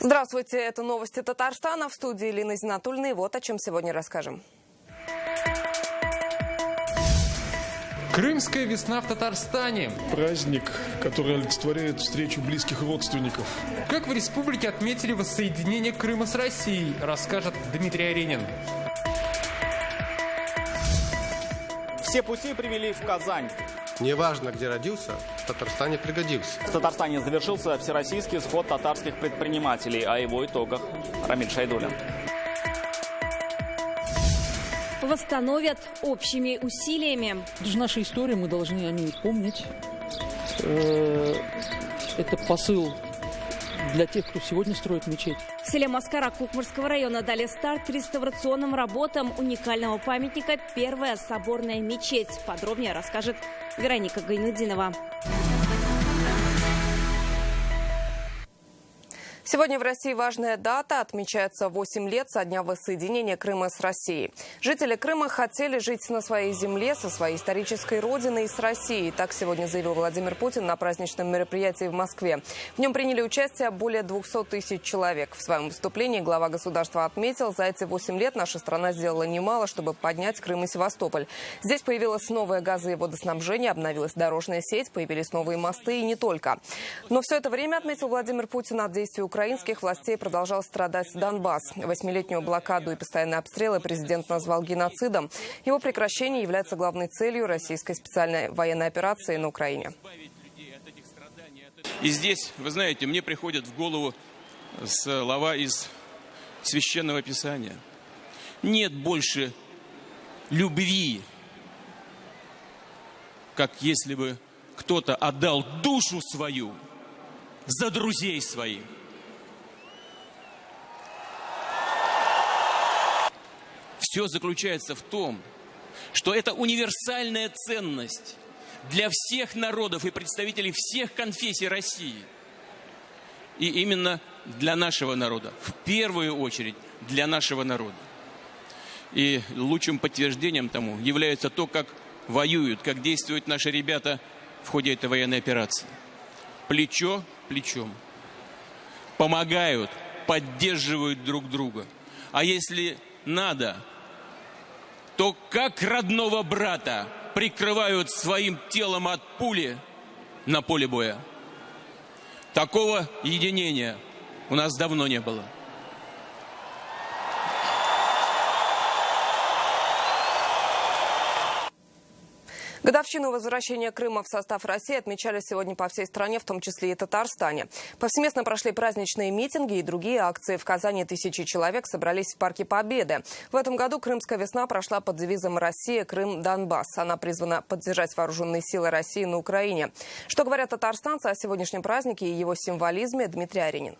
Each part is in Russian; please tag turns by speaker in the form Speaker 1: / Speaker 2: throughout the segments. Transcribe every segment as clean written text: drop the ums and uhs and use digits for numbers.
Speaker 1: Здравствуйте, это новости Татарстана. В студии Лина Зинатульна. И вот о чем сегодня расскажем.
Speaker 2: Крымская весна в Татарстане.
Speaker 3: Праздник, который олицетворяет встречу близких родственников.
Speaker 2: Как в республике отметили воссоединение Крыма с Россией, расскажет Дмитрий Аренин.
Speaker 4: Все пути привели в Казань.
Speaker 5: Неважно, где родился, в Татарстане пригодился.
Speaker 4: В Татарстане завершился всероссийский сход татарских предпринимателей. О его итогах Рамиль Шайдуллин.
Speaker 6: Восстановят общими усилиями.
Speaker 7: Это же наша история, мы должны о ней помнить. Это посыл для тех, кто сегодня строит мечеть.
Speaker 6: В селе Маскара Кукмурского района дали старт реставрационным работам уникального памятника «Первая соборная мечеть». Подробнее расскажет Вероника Гайнудинова.
Speaker 1: Сегодня в России важная дата. Отмечается 8 лет со дня воссоединения Крыма с Россией. Жители Крыма хотели жить на своей земле, со своей исторической родиной и с Россией. Так сегодня заявил Владимир Путин на праздничном мероприятии в Москве. В нем приняли участие более 200 тысяч человек. В своем выступлении глава государства отметил, за эти 8 лет наша страна сделала немало, чтобы поднять Крым и Севастополь. Здесь появилось новое газо- и водоснабжение, обновилась дорожная сеть, появились новые мосты и не только. Но все это время, отметил Владимир Путин, от действий украинских властей продолжал страдать Донбасс. 8-летнюю блокаду и постоянные обстрелы президент назвал геноцидом. Его прекращение является главной целью российской специальной военной операции на Украине.
Speaker 8: И здесь, вы знаете, мне приходят в голову слова из Священного Писания. Нет больше любви, как если бы кто-то отдал душу свою за друзей своих. Все заключается в том, что это универсальная ценность для всех народов и представителей всех конфессий России. И именно для нашего народа, в первую очередь для нашего народа. И лучшим подтверждением тому является то, как воюют, как действуют наши ребята в ходе этой военной операции. Плечо к плечу. Помогают, поддерживают друг друга. А если надо, то как родного брата прикрывают своим телом от пули на поле боя. Такого единения у нас давно не было.
Speaker 1: Годовщину возвращения Крыма в состав России отмечали сегодня по всей стране, в том числе и Татарстане. Повсеместно прошли праздничные митинги и другие акции. В Казани тысячи человек собрались в Парке Победы. В этом году Крымская весна прошла под девизом «Россия, Крым, Донбасс». Она призвана поддержать вооруженные силы России на Украине. Что говорят татарстанцы о сегодняшнем празднике и его символизме, Дмитрий Аренин.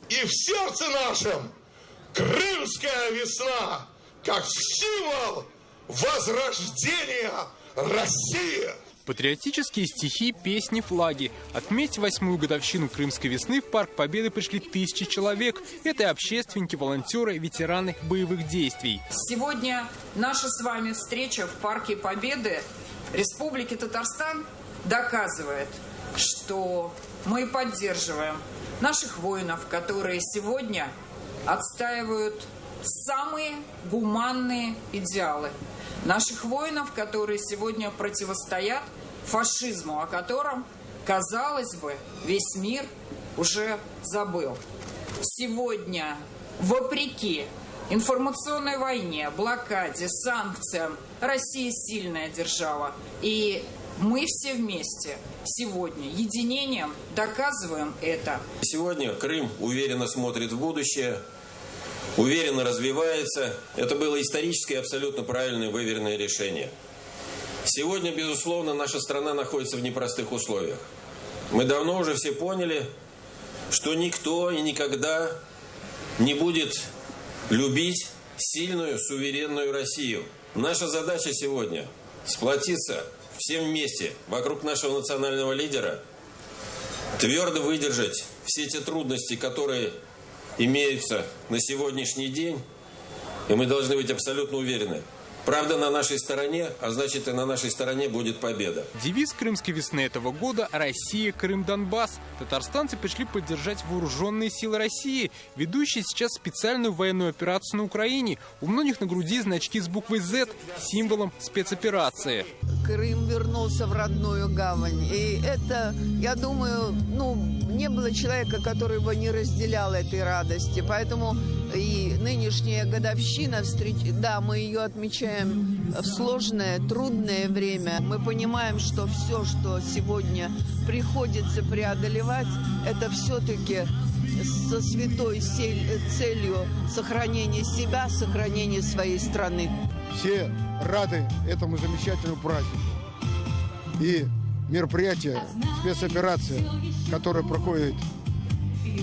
Speaker 9: И в сердце нашем Крымская весна, как символ возрождения Россия!
Speaker 2: Патриотические стихи, песни, флаги. Отметить 8-ю годовщину Крымской весны в Парк Победы пришли тысячи человек. Это и общественники, волонтеры, ветераны боевых действий.
Speaker 10: Сегодня наша с вами встреча в Парке Победы Республики Татарстан доказывает, что мы поддерживаем наших воинов, которые сегодня отстаивают самые гуманные идеалы. Наших воинов, которые сегодня противостоят фашизму, о котором, казалось бы, весь мир уже забыл. Сегодня, вопреки информационной войне, блокаде, санкциям, Россия сильная держава. И мы все вместе сегодня единением доказываем это.
Speaker 11: Сегодня Крым уверенно смотрит в будущее, уверенно развивается. Это было исторически абсолютно правильное, выверенное решение. Сегодня, безусловно, наша страна находится в непростых условиях. Мы давно уже все поняли, что никто и никогда не будет любить сильную, суверенную Россию. Наша задача сегодня – сплотиться всем вместе вокруг нашего национального лидера, твердо выдержать все те трудности, которые имеются на сегодняшний день, и мы должны быть абсолютно уверены, Правда на нашей стороне, а значит и на нашей стороне будет победа.
Speaker 2: Девиз крымской весны этого года – «Россия, Крым, Донбасс». Татарстанцы пришли поддержать вооруженные силы России, ведущие сейчас специальную военную операцию на Украине. У многих на груди значки с буквой «Z», символом спецоперации.
Speaker 12: Крым вернулся в родную гавань. И это, я думаю, не было человека, который бы не разделял этой радости. Поэтому и нынешняя годовщина встречи, да, мы ее отмечаем в сложное, трудное время. Мы понимаем, что все, что сегодня приходится преодолевать, это все-таки со святой целью сохранения себя, сохранения своей страны.
Speaker 13: Все рады этому замечательному празднику. И мероприятие, спецоперация, которая проходит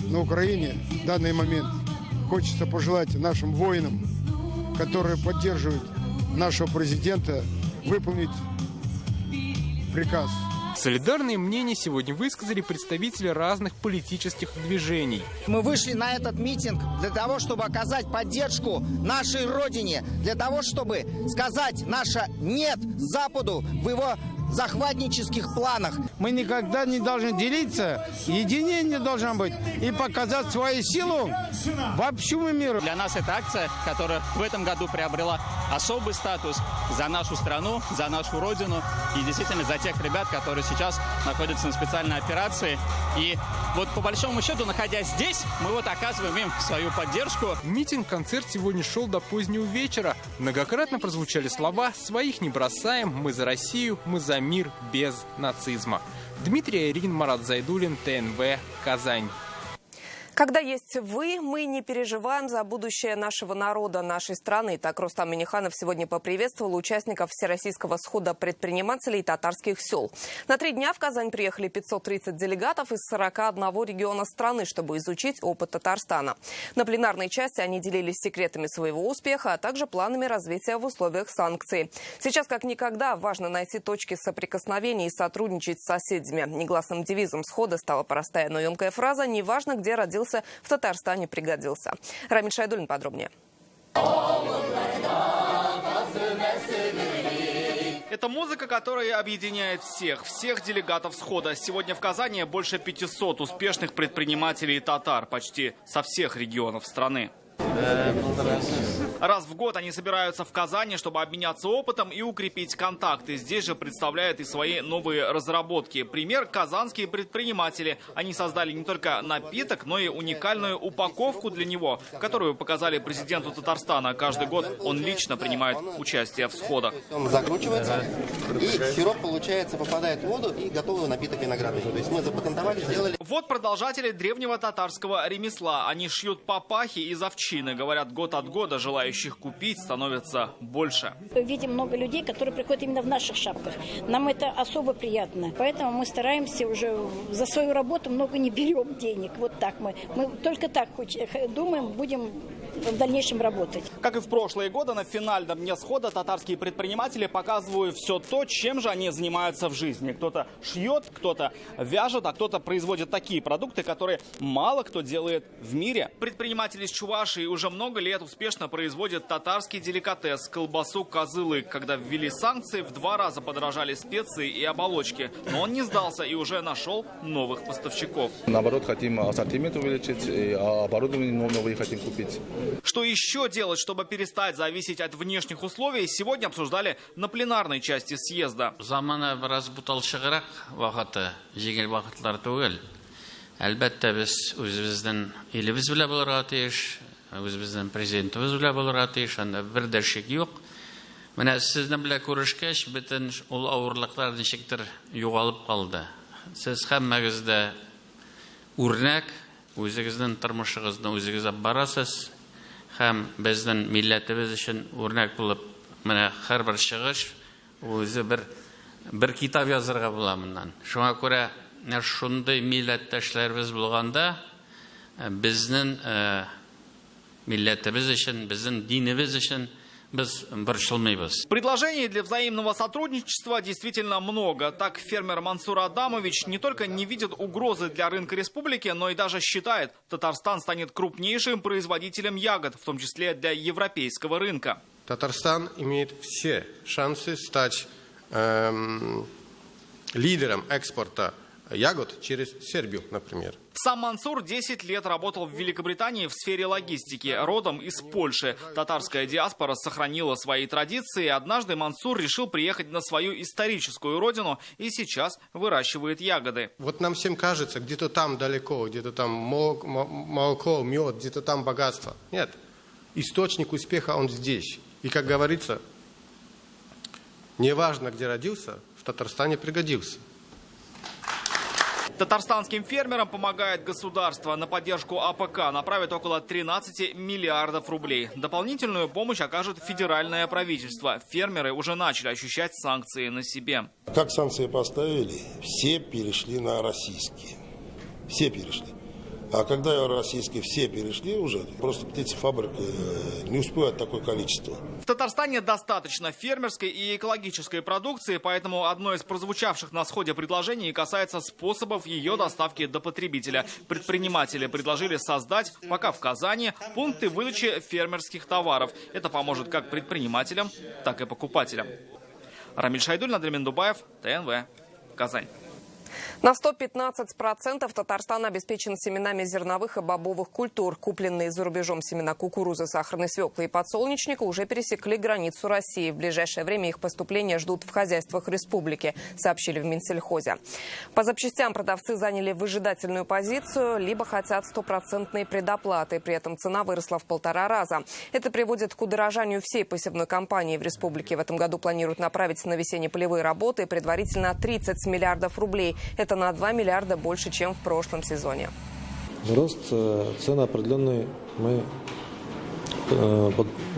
Speaker 13: на Украине в данный момент, хочется пожелать нашим воинам, которые поддерживают нашего президента, выполнить приказ.
Speaker 2: Солидарные мнения сегодня высказали представители разных политических движений.
Speaker 14: Мы вышли на этот митинг для того, чтобы оказать поддержку нашей Родине, для того, чтобы сказать наше «нет» Западу в его захватнических планах.
Speaker 15: Мы никогда не должны делиться, единение должно быть и показать свою силу во всему миру.
Speaker 16: Для нас это акция, которая в этом году приобрела особый статус за нашу страну, за нашу Родину и действительно за тех ребят, которые сейчас находятся на специальной операции. И вот по большому счету, находясь здесь, мы вот оказываем им свою поддержку.
Speaker 2: Митинг-концерт сегодня шел до позднего вечера. Многократно прозвучали слова «Своих не бросаем», «Мы за Россию», «Мы за мир без нацизма». Дмитрий Айрин, Марат Зайдуллин, ТНВ, Казань.
Speaker 1: Когда есть вы, мы не переживаем за будущее нашего народа, нашей страны. Так Рустам Минниханов сегодня поприветствовал участников Всероссийского схода предпринимателей татарских сел. На 3 дня в Казань приехали 530 делегатов из 41 региона страны, чтобы изучить опыт Татарстана. На пленарной части они делились секретами своего успеха, а также планами развития в условиях санкций. Сейчас как никогда важно найти точки соприкосновения и сотрудничать с соседями. Негласным девизом схода стала простая, но емкая фраза «Неважно, где родился, в Татарстане пригодился». Рамиль Шайдуллин подробнее.
Speaker 4: Это музыка, которая объединяет всех делегатов схода. Сегодня в Казани больше 500 успешных предпринимателей татар, почти со всех регионов страны. Раз в год они собираются в Казани, чтобы обменяться опытом и укрепить контакты. Здесь же представляют и свои новые разработки. Пример – казанские предприниматели. Они создали не только напиток, но и уникальную упаковку для него, которую показали президенту Татарстана. Каждый год он лично принимает участие в сходах.
Speaker 17: Он закручивается, и сироп, получается, попадает в воду, и готовый напиток виноградный. То есть мы запатентовали, сделали.
Speaker 4: Вот продолжатели древнего татарского ремесла. Они шьют папахи из овчины. Говорят, год от года желающих купить становится больше.
Speaker 18: Видим много людей, которые приходят именно в наших шапках. Нам это особо приятно. Поэтому мы стараемся уже за свою работу много не берем денег. Вот так мы только так думаем, будем в дальнейшем работать.
Speaker 4: Как и в прошлые годы, на финальном дне схода татарские предприниматели показывают все то, чем же они занимаются в жизни. Кто-то шьет, кто-то вяжет, а кто-то производит такие продукты, которые мало кто делает в мире. Предприниматели из Чувашии уже много лет успешно производят татарский деликатес – колбасу козылык. Когда ввели санкции, в 2 раза подорожали специи и оболочки. Но он не сдался и уже нашел новых поставщиков.
Speaker 19: Наоборот, хотим ассортимент увеличить, и оборудование новое хотим купить.
Speaker 4: Что еще делать, чтобы перестать зависеть от внешних условий, сегодня обсуждали на пленарной части съезда.
Speaker 20: Замана biraz буталшыграк вакыты, жеңел вакытлар түгел. Әлбәттә без үзебезнең илебез белән булырга тиеш, үзебезнең президентыбыз белән булырга тиеш, анда бер дәшек юк. Менә сезнең белән күрешкәч, бөтен ул авырлыклар ничектер югалып калды. Сез һәммәгездә үрнәк, үзегезнең тормышыгызны үзегез алып барасыз. Һәм безнең милләтебез өчен үрнәк булып, менә һәрбер чыгыш үзе бер китап язарга була моннан. Шуңа күрә шундый милләттәшләребез булганда, безнең милләтебез өчен, безнең динебез өчен без борчылмыйбыз.
Speaker 4: Предложений для взаимного сотрудничества действительно много. Так фермер Мансур Адамович не только не видит угрозы для рынка республики, но и даже считает, Татарстан станет крупнейшим производителем ягод, в том числе для европейского рынка.
Speaker 5: Татарстан имеет все шансы стать лидером экспорта ягод через Сербию, например.
Speaker 4: Сам Мансур 10 лет работал в Великобритании в сфере логистики, родом из Польши. Татарская диаспора сохранила свои традиции. Однажды Мансур решил приехать на свою историческую родину и сейчас выращивает ягоды.
Speaker 5: Вот нам всем кажется, где-то там далеко, где-то там молоко, мед, где-то там богатство. Нет, источник успеха он здесь. И, как говорится, неважно, где родился, в Татарстане пригодился.
Speaker 4: Татарстанским фермерам помогает государство. На поддержку АПК направит около 13 миллиардов рублей. Дополнительную помощь окажет федеральное правительство. Фермеры уже начали ощущать санкции на себе.
Speaker 9: Как санкции поставили, все перешли на российские. Все перешли. А когда российские все перешли уже, просто птицефабрик не успевает такое количество.
Speaker 4: В Татарстане достаточно фермерской и экологической продукции, поэтому одно из прозвучавших на сходе предложений касается способов ее доставки до потребителя. Предприниматели предложили создать, пока в Казани, пункты выдачи фермерских товаров. Это поможет как предпринимателям, так и покупателям. Рамиль Шайдуллин, Андрей Мендубаев, ТНВ, Казань.
Speaker 1: На 115% Татарстан обеспечен семенами зерновых и бобовых культур. Купленные за рубежом семена кукурузы, сахарной свеклы и подсолнечника уже пересекли границу России. В ближайшее время их поступления ждут в хозяйствах республики, сообщили в Минсельхозе. По запчастям продавцы заняли выжидательную позицию, либо хотят стопроцентной предоплаты. При этом цена выросла в 1,5 раза. Это приводит к удорожанию всей посевной кампании в республике. В этом году планируют направить на весенне-полевые работы предварительно 30 миллиардов рублей. Это на 2 миллиарда больше, чем в прошлом сезоне.
Speaker 21: Рост цены определенный мы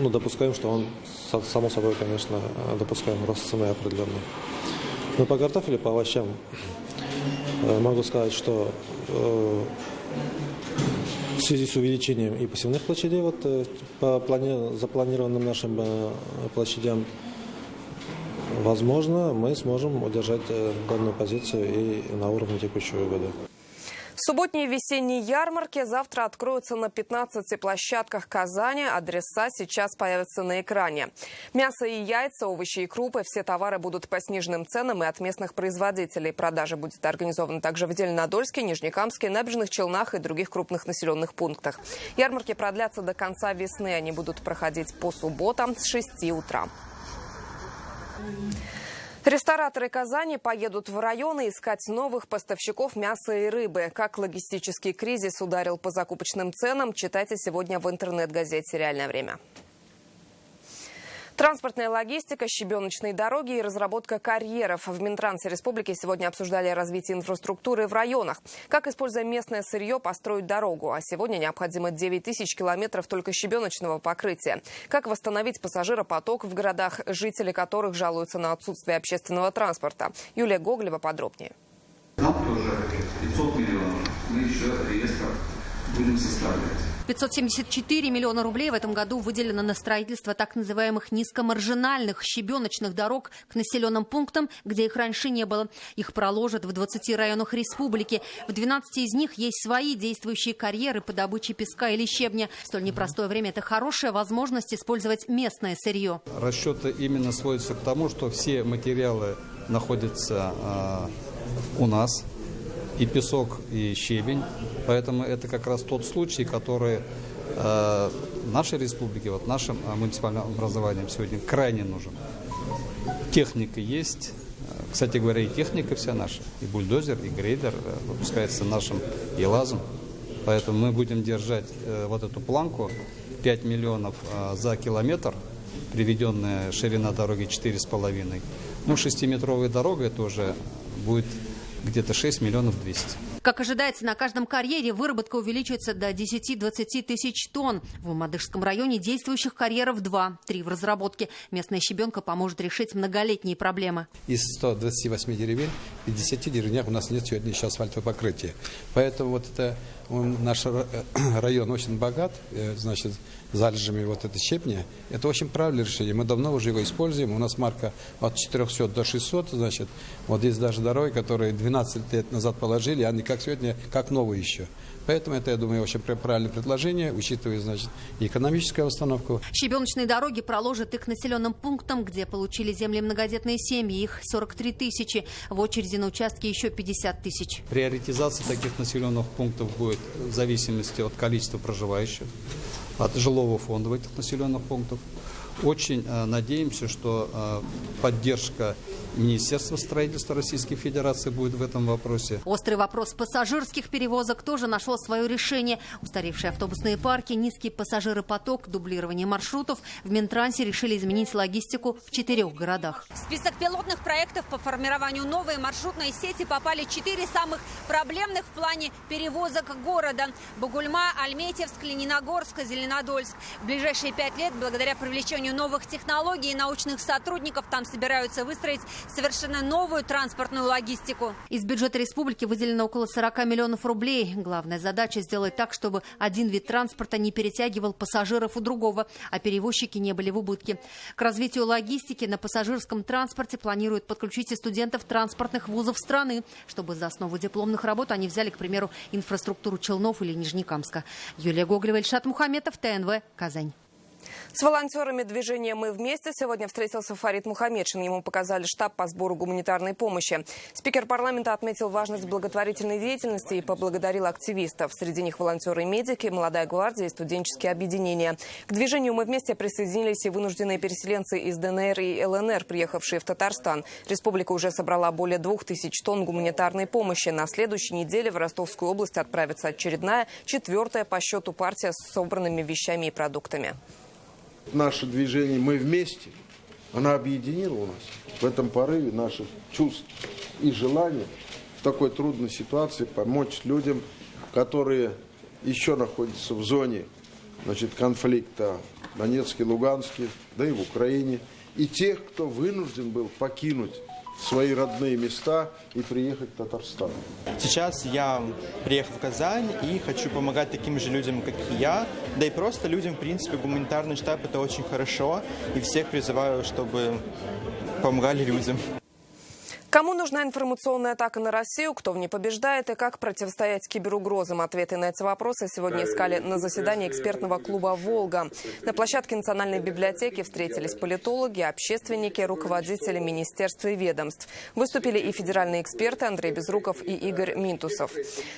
Speaker 21: допускаем, что он, само собой, конечно, допускаем рост цены определенный. Но по картофелю, по овощам могу сказать, что в связи с увеличением и посевных площадей, по запланированным нашим площадям, возможно, мы сможем удержать данную позицию и на уровне текущего года.
Speaker 1: Субботние и весенние ярмарки завтра откроются на 15 площадках Казани. Адреса сейчас появятся на экране. Мясо и яйца, овощи и крупы – все товары будут по сниженным ценам и от местных производителей. Продажа будет организована также в Зеленодольске, Нижнекамске, Набережных Челнах и других крупных населенных пунктах. Ярмарки продлятся до конца весны. Они будут проходить по субботам с 6 утра. Рестораторы Казани поедут в районы искать новых поставщиков мяса и рыбы. Как логистический кризис ударил по закупочным ценам, читайте сегодня в интернет-газете «Реальное время». Транспортная логистика, щебеночные дороги и разработка карьеров. В Минтрансе республики сегодня обсуждали развитие инфраструктуры в районах. Как, используя местное сырье, построить дорогу. А сегодня необходимо 9 тысяч километров только щебеночного покрытия. Как восстановить пассажиропоток в городах, жители которых жалуются на отсутствие общественного транспорта. Юлия Гоголева подробнее.
Speaker 22: Нам тоже 500 миллионов. Мы еще реестр будем составлять.
Speaker 23: 574 миллиона рублей в этом году выделено на строительство так называемых низкомаржинальных щебеночных дорог к населенным пунктам, где их раньше не было. Их проложат в 20 районах республики. В 12 из них есть свои действующие карьеры по добыче песка или щебня. В столь непростое время это хорошая возможность использовать местное сырье.
Speaker 24: Расчеты именно сводятся к тому, что все материалы находятся у нас. И песок, и щебень. Поэтому это как раз тот случай, который нашей республике, нашим муниципальным образованием сегодня крайне нужен. Техника есть. Кстати говоря, и техника вся наша. И бульдозер, и грейдер выпускается нашим ЕЛАЗом. Поэтому мы будем держать вот эту планку 5 миллионов за километр, приведенная ширина дороги 4,5. 6-метровая дорога это уже будет где-то 6 миллионов 200.
Speaker 23: Как ожидается, на каждом карьере выработка увеличивается до 10-20 тысяч тонн. В Мамадышском районе действующих карьеров 2, 3 в разработке. Местная щебенка поможет решить многолетние проблемы.
Speaker 25: Из 128 деревень, в 10 деревнях у нас нет сегодня еще асфальтового покрытия. Поэтому наш район очень богат. Значит, залежами вот этой щепня, это очень правильное решение. Мы давно уже его используем. У нас марка от 400 до 600, значит. Вот есть даже дороги, которые 12 лет назад положили, они как сегодня, как новые еще. Поэтому это, я думаю, очень правильное предложение, учитывая, значит, и экономическую обстановку.
Speaker 23: Щебеночные дороги проложат и к населенным пунктам, где получили земли многодетные семьи. Их 43 тысячи. В очереди на участке еще 50 тысяч.
Speaker 24: Приоритизация таких населенных пунктов будет в зависимости от количества проживающих, от жилого фонда в этих населенных пунктах. Очень надеемся, что поддержка Министерства строительства Российской Федерации будет в этом вопросе.
Speaker 23: Острый вопрос пассажирских перевозок тоже нашел свое решение. Устаревшие автобусные парки, низкий пассажиропоток, дублирование маршрутов. В Минтрансе решили изменить логистику в 4 городах.
Speaker 3: В список пилотных проектов по формированию новой маршрутной сети попали 4 самых проблемных в плане перевозок города. Бугульма, Альметьевск, Лениногорск, Зеленодольск. В ближайшие 5 лет, благодаря привлечению новых технологий и научных сотрудников, там собираются выстроить совершенно новую транспортную логистику.
Speaker 23: Из бюджета республики выделено около 40 миллионов рублей. Главная задача – сделать так, чтобы один вид транспорта не перетягивал пассажиров у другого, а перевозчики не были в убытке. К развитию логистики на пассажирском транспорте планируют подключить и студентов транспортных вузов страны, чтобы за основу дипломных работ они взяли, к примеру, инфраструктуру Челнов или Нижнекамска. Юлия Гоголева, Ильшат Мухаметов, ТНВ, Казань.
Speaker 1: С волонтерами движения «Мы вместе» сегодня встретился Фарид Мухамедшин. Ему показали штаб по сбору гуманитарной помощи. Спикер парламента отметил важность благотворительной деятельности и поблагодарил активистов. Среди них волонтеры и медики, молодая гвардия и студенческие объединения. К движению «Мы вместе» присоединились и вынужденные переселенцы из ДНР и ЛНР, приехавшие в Татарстан. Республика уже собрала более 2000 тонн гуманитарной помощи. На следующей неделе в Ростовскую область отправится очередная, 4-я по счету партия с собранными вещами и продуктами.
Speaker 6: Наше движение «Мы вместе», она объединила нас в этом порыве наших чувств и желаний в такой трудной ситуации помочь людям, которые еще находятся в зоне, значит, конфликта в Донецке, Луганске, да и в Украине, и тех, кто вынужден был покинуть свои родные места и приехать в Татарстан.
Speaker 7: Сейчас я приехал в Казань и хочу помогать таким же людям, как и я, да и просто людям, в принципе, гуманитарный штаб – это очень хорошо, и всех призываю, чтобы помогали людям.
Speaker 1: Кому нужна информационная атака на Россию, кто в ней побеждает и как противостоять киберугрозам? Ответы на эти вопросы сегодня искали на заседании экспертного клуба «Волга». На площадке Национальной библиотеки встретились политологи, общественники, руководители министерств и ведомств. Выступили и федеральные эксперты Андрей Безруков и Игорь Минтусов.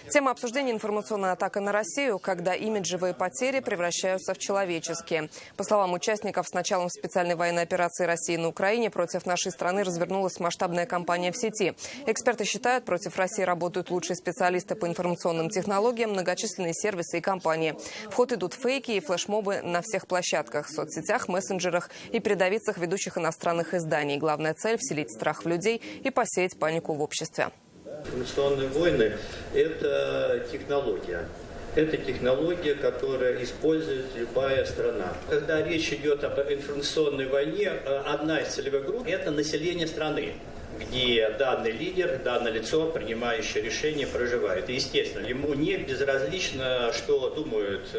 Speaker 1: Тема обсуждения – информационная атака на Россию, когда имиджевые потери превращаются в человеческие. По словам участников, с началом специальной военной операции России на Украине против нашей страны развернулась масштабная кампания в сети. Эксперты считают, против России работают лучшие специалисты по информационным технологиям, многочисленные сервисы и компании. В ход идут фейки и флешмобы на всех площадках, соцсетях, мессенджерах и передовицах ведущих иностранных изданий. Главная цель – вселить страх в людей и посеять панику в обществе.
Speaker 8: Информационные войны – это технология. Это технология, которую использует любая страна. Когда речь идет об информационной войне, одна из целевых групп – это население страны, где данный лидер, данное лицо, принимающее решение, проживает. И, естественно, ему не безразлично, что думают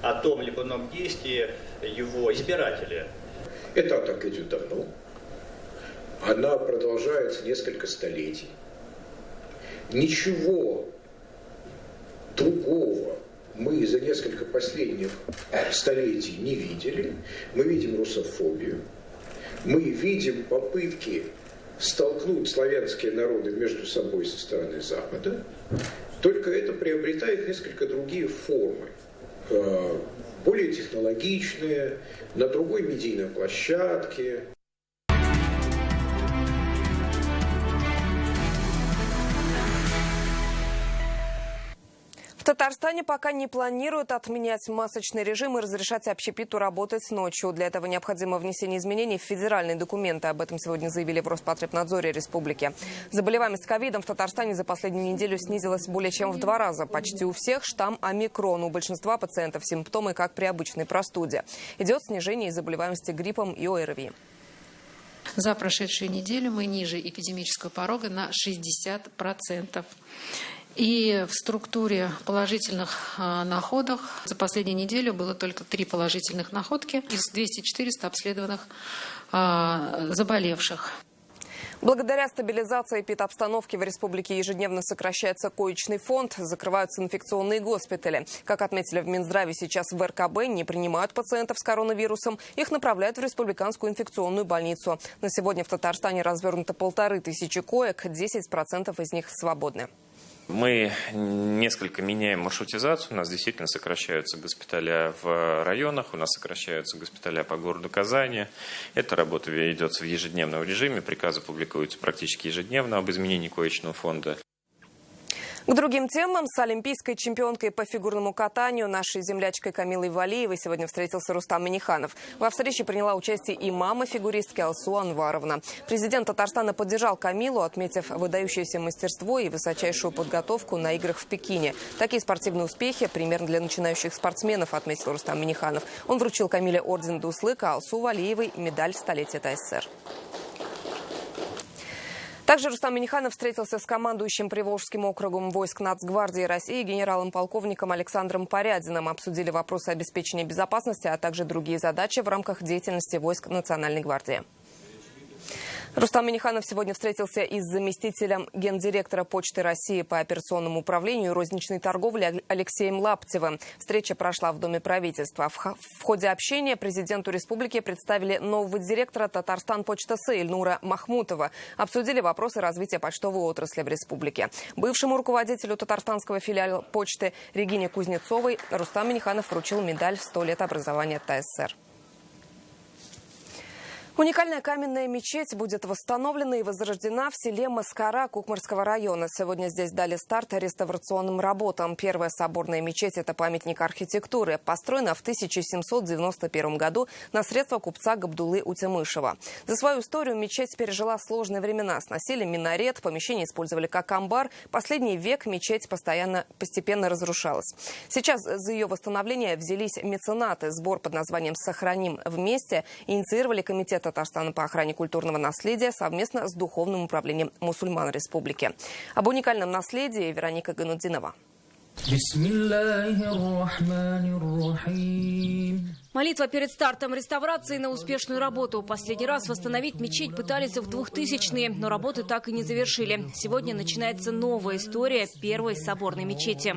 Speaker 8: о том либо ином действии его избиратели.
Speaker 10: Эта атака идет давно. Она продолжается несколько столетий. Ничего другого мы за несколько последних столетий не видели. Мы видим русофобию. Мы видим попытки столкнуть славянские народы между собой со стороны Запада, только это приобретает несколько другие формы, более технологичные, на другой медийной площадке.
Speaker 1: В Татарстане пока не планируют отменять масочный режим и разрешать общепиту работать ночью. Для этого необходимо внесение изменений в федеральные документы. Об этом сегодня заявили в Роспотребнадзоре республики. Заболеваемость ковидом в Татарстане за последнюю неделю снизилась более чем в 2 раза. Почти у всех штамм омикрон. У большинства пациентов симптомы, как при обычной простуде. Идет снижение заболеваемости гриппом и ОРВИ.
Speaker 26: За прошедшую неделю мы ниже эпидемического порога на 60%. И в структуре положительных находок за последнюю неделю было только 3 положительных находки из 200-400 обследованных заболевших.
Speaker 1: Благодаря стабилизации эпидобстановки в республике ежедневно сокращается коечный фонд, закрываются инфекционные госпитали. Как отметили в Минздраве, сейчас в РКБ не принимают пациентов с коронавирусом, их направляют в республиканскую инфекционную больницу. На сегодня в Татарстане развернуто 1500 коек, 10% из них свободны.
Speaker 11: Мы несколько меняем маршрутизацию. У нас действительно сокращаются госпиталя в районах, у нас сокращаются госпиталя по городу Казани. Эта работа ведется в ежедневном режиме. Приказы публикуются практически ежедневно об изменении коечного фонда.
Speaker 1: К другим темам. С олимпийской чемпионкой по фигурному катанию, нашей землячкой Камилой Валиевой, сегодня встретился Рустам Минниханов. Во встрече приняла участие и мама фигуристки Алсу Анваровна. Президент Татарстана поддержал Камилу, отметив выдающееся мастерство и высочайшую подготовку на играх в Пекине. Такие спортивные успехи – пример для начинающих спортсменов, отметил Рустам Минниханов. Он вручил Камиле орден Дуслыка, а Алсу Валиевой – медаль столетия ТССР. Также Рустам Минниханов встретился с командующим Приволжским округом войск Нацгвардии России генералом-полковником Александром Порядиным. Обсудили вопросы обеспечения безопасности, а также другие задачи в рамках деятельности войск Национальной гвардии. Рустам Минниханов сегодня встретился и с заместителем гендиректора Почты России по операционному управлению и розничной торговле Алексеем Лаптевым. Встреча прошла в Доме правительства. В ходе общения президенту республики представили нового директора Татарстан-Почта С. Ильнура Махмутова. Обсудили вопросы развития почтовой отрасли в республике. Бывшему руководителю татарстанского филиала почты Регине Кузнецовой Рустам Минниханов вручил медаль «100 лет образования ТССР». Уникальная каменная мечеть будет восстановлена и возрождена в селе Маскара Кукмарского района. Сегодня здесь дали старт реставрационным работам. Первая соборная мечеть – это памятник архитектуры. Построена в 1791 году на средства купца Габдулы Утемышева. За свою историю мечеть пережила сложные времена. Сносили минарет, помещение использовали как амбар. Последний век мечеть постепенно разрушалась. Сейчас за ее восстановление взялись меценаты. Сбор под названием «Сохраним вместе» инициировали комитет Татарстана по охране культурного наследия совместно с Духовным управлением мусульман республики. Об уникальном наследии Вероника Ганудинова.
Speaker 12: Молитва перед стартом реставрации на успешную работу. Последний раз восстановить мечеть пытались в 2000-е, но работы так и не завершили. Сегодня начинается новая история первой соборной мечети.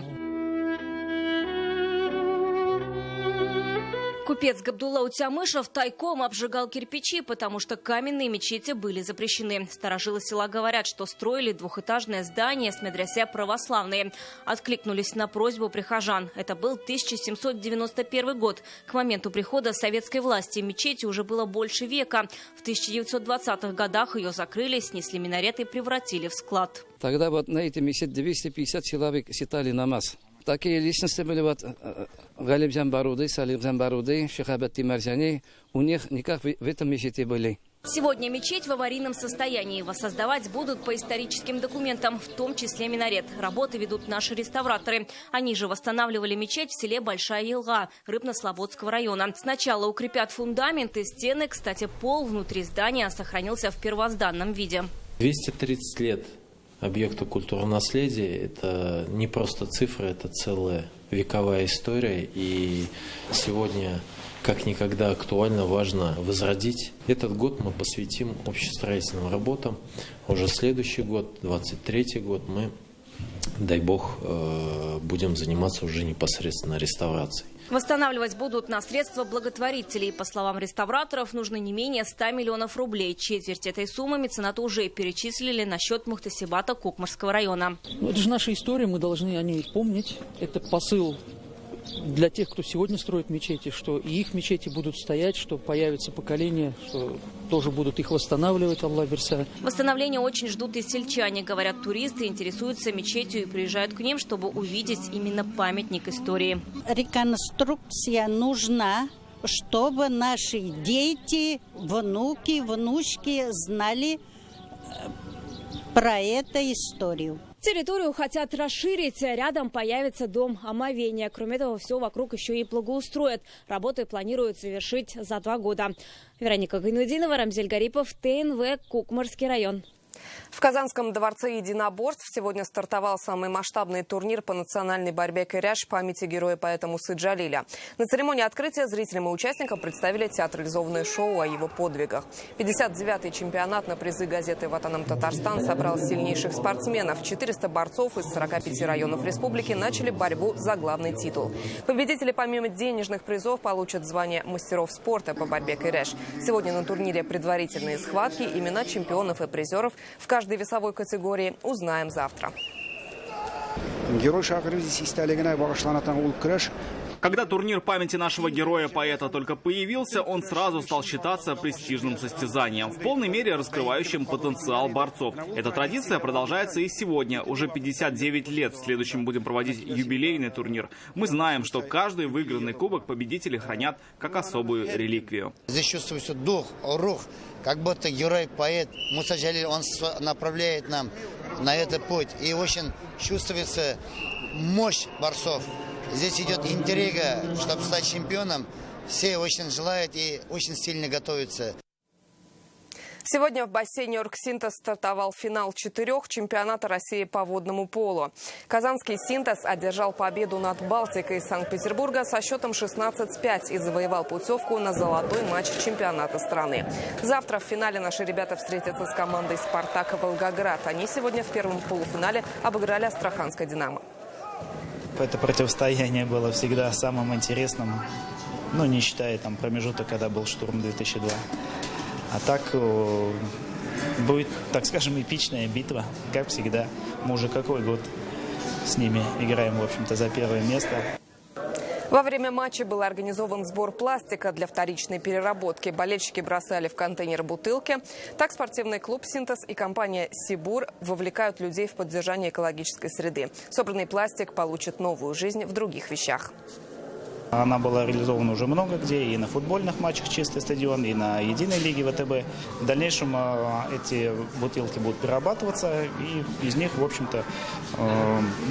Speaker 12: Купец Габдулла Утямышев тайком обжигал кирпичи, потому что каменные мечети были запрещены. Старожилы села говорят, что строили двухэтажное здание с медресе православные. Откликнулись на просьбу прихожан. Это был 1791 год. К моменту прихода советской власти мечети уже было больше века. В 1920-х годах ее закрыли, снесли минарет и превратили в склад.
Speaker 13: Тогда вот на этой мечети 250 человек читали намаз. Такие личности были вот Галиб Джамбаруды, Салиб Джамбаруды, Шихабат Тимарджани. У них никак в этом мечети были.
Speaker 12: Сегодня мечеть в аварийном состоянии. Воссоздавать будут по историческим документам, в том числе минарет. Работы ведут наши реставраторы. Они же восстанавливали мечеть в селе Большая Елга Рыбно-Слободского района. Сначала укрепят фундамент и стены. Кстати, пол внутри здания сохранился в первозданном виде.
Speaker 14: 230 лет. Объекты культурного наследия – это не просто цифры, это целая вековая история. И сегодня, как никогда, актуально, важно возродить. Этот год мы посвятим общестроительным работам. Уже следующий год, 23-й год, мы, дай бог, будем заниматься уже непосредственно реставрацией.
Speaker 12: Восстанавливать будут на средства благотворителей. По словам реставраторов, нужно не менее 100 миллионов рублей. Четверть этой суммы меценаты уже перечислили на счет Мухтасибата Кукмарского района.
Speaker 15: Это же наша история, мы должны о ней помнить. Это посыл для тех, кто сегодня строит мечети, что и их мечети будут стоять, что появится поколение, что тоже будут их восстанавливать, Аллах верса.
Speaker 12: Восстановление очень ждут и сельчане. Говорят, туристы интересуются мечетью и приезжают к ним, чтобы увидеть именно памятник истории.
Speaker 16: Реконструкция нужна, чтобы наши дети, внуки, внучки знали про эту историю.
Speaker 12: Территорию хотят расширить. Рядом появится дом омовения. Кроме этого, все вокруг еще и благоустроят. Работы планируют завершить за 2 года. Вероника Гайнудинова, Рамзель Гарипов, ТНВ, Кукмарский район.
Speaker 1: В Казанском дворце единоборств сегодня стартовал самый масштабный турнир по национальной борьбе «Кыряш» памяти героя-поэта Мусы Джалиля. На церемонии открытия зрителям и участникам представили театрализованное шоу о его подвигах. 59-й чемпионат на призы газеты «Ватаном Татарстан» собрал сильнейших спортсменов. 400 борцов из 45 районов республики начали борьбу за главный титул. Победители помимо денежных призов получат звание мастеров спорта по борьбе «Кыряш». Сегодня на турнире предварительные схватки. Имена чемпионов и призеров в каждой весовой категории узнаем завтра.
Speaker 4: Когда турнир памяти нашего героя-поэта только появился, он сразу стал считаться престижным состязанием, в полной мере раскрывающим потенциал борцов. Эта традиция продолжается и сегодня. Уже 59 лет. В следующем будем проводить юбилейный турнир. Мы знаем, что каждый выигранный кубок победители хранят как особую реликвию.
Speaker 2: Здесь чувствуется дух, рух, как будто герой-поэт Муса Джалиль, он направляет нам на этот путь. И очень чувствуется мощь борцов. Здесь идет интрига, чтобы стать чемпионом. Все очень желают и очень сильно готовятся.
Speaker 1: Сегодня в бассейне «Оргсинтез» стартовал финал 4 чемпионата России по водному полу. Казанский «Синтез» одержал победу над «Балтикой» из Санкт-Петербурга со счетом 16-5 и завоевал путевку на золотой матч чемпионата страны. Завтра в финале наши ребята встретятся с командой «Спартак» Волгоград. Они сегодня в первом полуфинале обыграли Астраханское «Динамо».
Speaker 5: Это противостояние было всегда самым интересным, ну, не считая там промежуток, когда был штурм 2002. А так будет, так скажем, эпичная битва, как всегда. Мы уже какой год с ними играем, в общем-то, за первое место.
Speaker 1: Во время матча был организован сбор пластика для вторичной переработки. Болельщики бросали в контейнер бутылки. Так спортивный клуб «Синтез» и компания «Сибур» вовлекают людей в поддержание экологической среды. Собранный пластик получит новую жизнь в других вещах.
Speaker 5: Она была реализована уже много где, и на футбольных матчах «Чистый стадион», и на единой лиге ВТБ. В дальнейшем эти бутылки будут перерабатываться, и из них, в общем-то,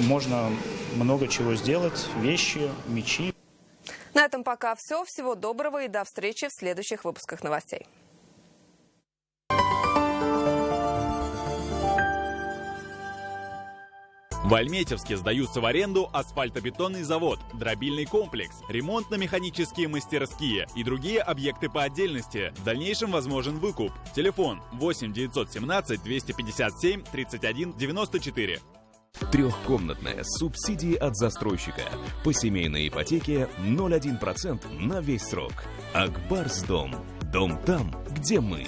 Speaker 5: можно много чего сделать, вещи, мячи.
Speaker 1: На этом пока все. Всего доброго и до встречи в следующих выпусках новостей.
Speaker 17: В Альметьевске сдаются в аренду асфальтобетонный завод, дробильный комплекс, ремонтно-механические мастерские и другие объекты по отдельности. В дальнейшем возможен выкуп. Телефон 8 917 257 31 94.
Speaker 18: Трехкомнатная с субсидией от застройщика. По семейной ипотеке 0,1% на весь срок. Акбарсдом. Дом там, где мы.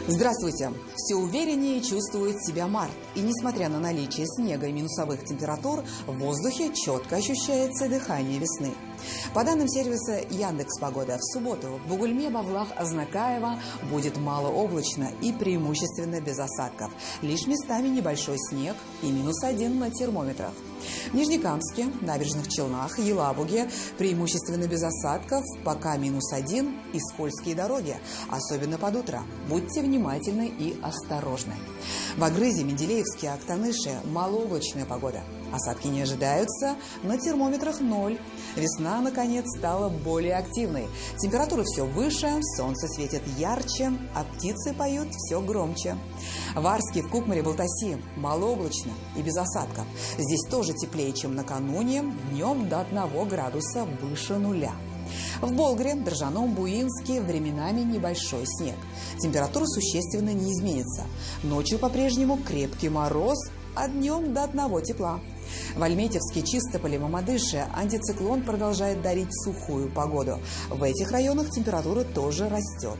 Speaker 19: Здравствуйте! Все увереннее чувствует себя март. И несмотря на наличие снега и минусовых температур, в воздухе четко ощущается дыхание весны. По данным сервиса Яндекс.Погода, в субботу в Бугульме, Бавлах, Азнакаево будет малооблачно и преимущественно без осадков. Лишь местами небольшой снег и -1 на термометрах. В Нижнекамске, Набережных Челнах, Елабуге преимущественно без осадков, пока -1 и скользкие дороги, особенно под утро. Будьте внимательны и осторожны. В Агрызе, Менделеевске, Актаныше малооблачная погода. Осадки не ожидаются, на термометрах 0. Весна, наконец, стала более активной. Температура все выше, солнце светит ярче, а птицы поют все громче. В Арске, в Кукмаре, Балтаси малооблачно и без осадков. Здесь тоже теплее, чем накануне, днем до 1 градуса выше 0. В Болгре, Дрожжаном, Буинске временами небольшой снег. Температура существенно не изменится. Ночью по-прежнему крепкий мороз, а днем до 1 тепла. В Альметьевске, Чистополе, Мамадыше антициклон продолжает дарить сухую погоду. В этих районах температура тоже растет.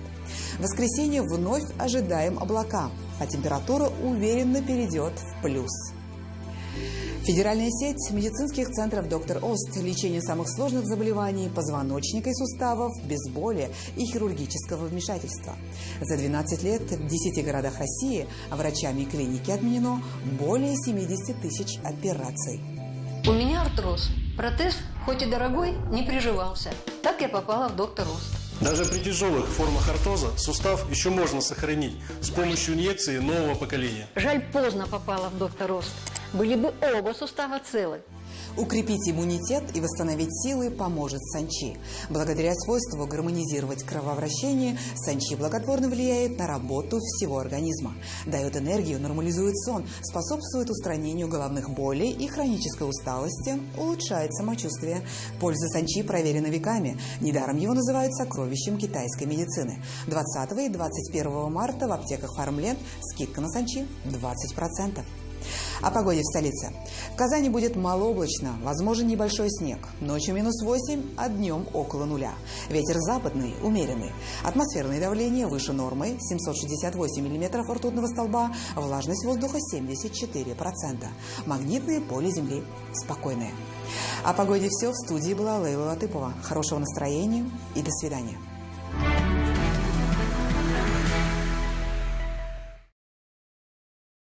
Speaker 19: В воскресенье вновь ожидаем облака, а температура уверенно перейдет в плюс. Федеральная сеть медицинских центров «Доктор Ост». Лечение самых сложных заболеваний позвоночника и суставов без боли и хирургического вмешательства. За 12 лет в 10 городах России врачами клиники отменено более 70 тысяч операций.
Speaker 20: У меня артроз. Протез, хоть и дорогой, не приживался. Так я попала в «Доктор Ост».
Speaker 9: Даже при тяжелых формах ортоза сустав еще можно сохранить с помощью инъекции нового поколения.
Speaker 20: Жаль, поздно попала в доктор Рост. Были бы оба сустава целы.
Speaker 19: Укрепить иммунитет и восстановить силы поможет санчи. Благодаря свойству гармонизировать кровообращение, санчи благотворно влияет на работу всего организма. Дает энергию, нормализует сон, способствует устранению головных болей и хронической усталости, улучшает самочувствие. Польза санчи проверена веками. Недаром его называют сокровищем китайской медицины. 20 и 21 марта в аптеках Фармленд скидка на санчи 20%. О погоде в столице. В Казани будет малооблачно, возможен небольшой снег. Ночью -8, а днем около нуля. Ветер западный, умеренный. Атмосферное давление выше нормы, 768 миллиметров ртутного столба, влажность воздуха 74%. Магнитное поле Земли спокойное. О погоде все. В студии была Лейла Латыпова. Хорошего настроения и до свидания.